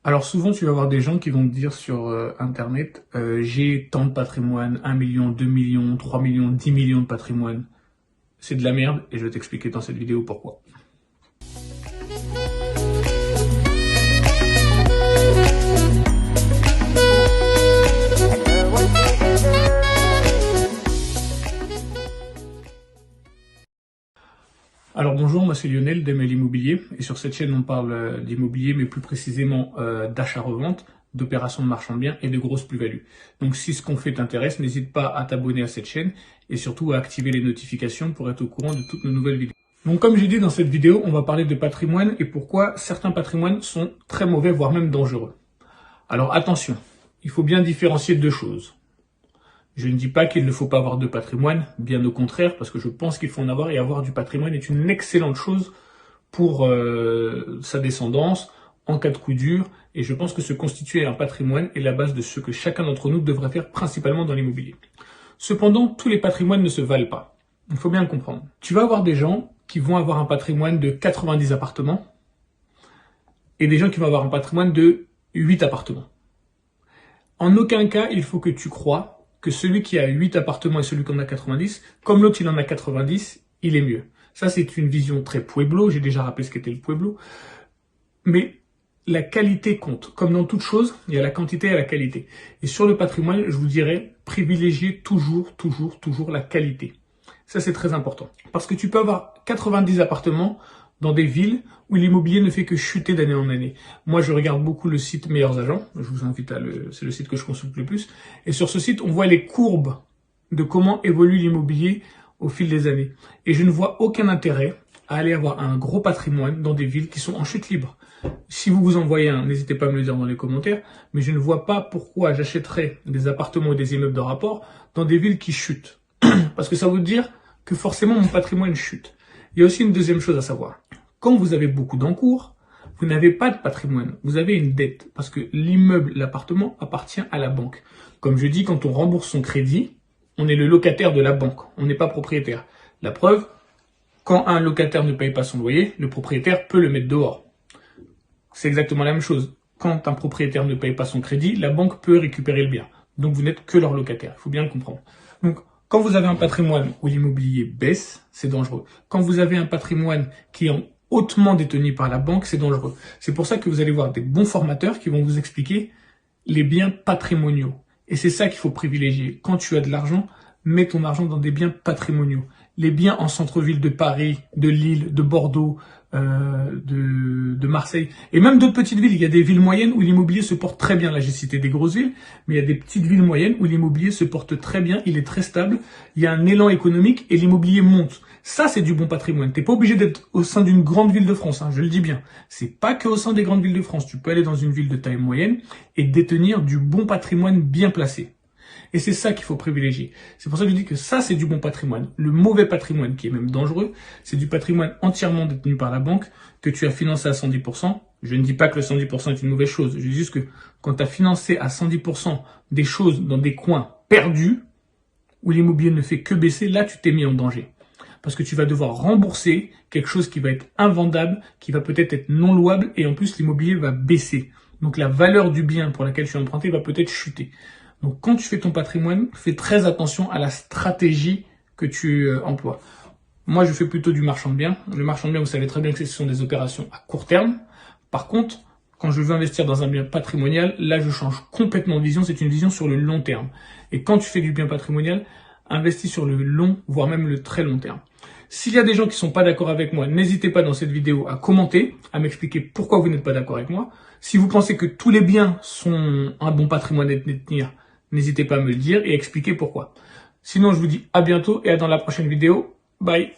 Alors souvent, tu vas avoir des gens qui vont te dire sur Internet, j'ai tant de patrimoine, 1 million, 2 millions, 3 millions, 10 millions de patrimoine. C'est de la merde et je vais t'expliquer dans cette vidéo pourquoi. Alors bonjour, moi c'est Lionel d'ML Immobilier et sur cette chaîne on parle d'immobilier mais plus précisément d'achat-revente, d'opérations de marchand de biens et de grosses plus-values. Donc si ce qu'on fait t'intéresse, n'hésite pas à t'abonner à cette chaîne et surtout à activer les notifications pour être au courant de toutes nos nouvelles vidéos. Donc comme j'ai dit dans cette vidéo, on va parler de patrimoine et pourquoi certains patrimoines sont très mauvais voire même dangereux. Alors attention, il faut bien différencier deux choses. Je ne dis pas qu'il ne faut pas avoir de patrimoine, bien au contraire, parce que je pense qu'il faut en avoir et avoir du patrimoine est une excellente chose pour sa descendance, en cas de coup dur, et je pense que se constituer un patrimoine est la base de ce que chacun d'entre nous devrait faire principalement dans l'immobilier. Cependant, tous les patrimoines ne se valent pas. Il faut bien le comprendre. Tu vas avoir des gens qui vont avoir un patrimoine de 90 appartements et des gens qui vont avoir un patrimoine de 8 appartements. En aucun cas, il faut que tu crois que celui qui a 8 appartements et celui qui en a 90, comme l'autre il en a 90, il est mieux. Ça, c'est une vision très pueblo, j'ai déjà rappelé ce qu'était le pueblo. Mais la qualité compte. Comme dans toute chose, il y a la quantité et la qualité. Et sur le patrimoine, je vous dirais, privilégiez toujours la qualité. Ça, c'est très important. Parce que tu peux avoir 90 appartements dans des villes où l'immobilier ne fait que chuter d'année en année. Moi, je regarde beaucoup le site Meilleurs Agents. Je vous invite c'est le site que je consulte le plus. Et sur ce site, on voit les courbes de comment évolue l'immobilier au fil des années. Et je ne vois aucun intérêt à aller avoir un gros patrimoine dans des villes qui sont en chute libre. Si vous vous en voyez un, n'hésitez pas à me le dire dans les commentaires. Mais je ne vois pas pourquoi j'achèterais des appartements ou des immeubles de rapport dans des villes qui chutent. Parce que ça veut dire que forcément mon patrimoine chute. Il y a aussi une deuxième chose à savoir. Quand vous avez beaucoup d'encours, vous n'avez pas de patrimoine, vous avez une dette. Parce que l'immeuble, l'appartement appartient à la banque. Comme je dis, quand on rembourse son crédit, on est le locataire de la banque, on n'est pas propriétaire. La preuve, quand un locataire ne paye pas son loyer, le propriétaire peut le mettre dehors. C'est exactement la même chose. Quand un propriétaire ne paye pas son crédit, la banque peut récupérer le bien. Donc vous n'êtes que leur locataire, il faut bien le comprendre. Donc quand vous avez un patrimoine où l'immobilier baisse, c'est dangereux. Quand vous avez un patrimoine qui est hautement détenu par la banque, c'est dangereux. C'est pour ça que vous allez voir des bons formateurs qui vont vous expliquer les biens patrimoniaux. Et c'est ça qu'il faut privilégier. Quand tu as de l'argent, mets ton argent dans des biens patrimoniaux. Les biens en centre-ville de Paris, de Lille, de Bordeaux, de Marseille, et même d'autres petites villes. Il y a des villes moyennes où l'immobilier se porte très bien. Là, j'ai cité des grosses villes, mais il y a des petites villes moyennes où l'immobilier se porte très bien, il est très stable, il y a un élan économique et l'immobilier monte. Ça, c'est du bon patrimoine. T'es pas obligé d'être au sein d'une grande ville de France, hein, je le dis bien. C'est pas que au sein des grandes villes de France. Tu peux aller dans une ville de taille moyenne et détenir du bon patrimoine bien placé. Et c'est ça qu'il faut privilégier. C'est pour ça que je dis que ça, c'est du bon patrimoine. Le mauvais patrimoine, qui est même dangereux, c'est du patrimoine entièrement détenu par la banque, que tu as financé à 110%. Je ne dis pas que le 110% est une mauvaise chose. Je dis juste que quand tu as financé à 110% des choses dans des coins perdus, où l'immobilier ne fait que baisser, là, tu t'es mis en danger. Parce que tu vas devoir rembourser quelque chose qui va être invendable, qui va peut-être être non louable, et en plus, l'immobilier va baisser. Donc la valeur du bien pour laquelle tu as emprunté va peut-être chuter. Donc quand tu fais ton patrimoine, fais très attention à la stratégie que tu emploies. Moi, je fais plutôt du marchand de biens. Le marchand de biens, vous savez très bien que ce sont des opérations à court terme. Par contre, quand je veux investir dans un bien patrimonial, là, je change complètement de vision. C'est une vision sur le long terme. Et quand tu fais du bien patrimonial, investis sur le long, voire même le très long terme. S'il y a des gens qui sont pas d'accord avec moi, n'hésitez pas dans cette vidéo à commenter, à m'expliquer pourquoi vous n'êtes pas d'accord avec moi. Si vous pensez que tous les biens sont un bon patrimoine à détenir, n'hésitez pas à me le dire et à expliquer pourquoi. Sinon, je vous dis à bientôt et à dans la prochaine vidéo. Bye.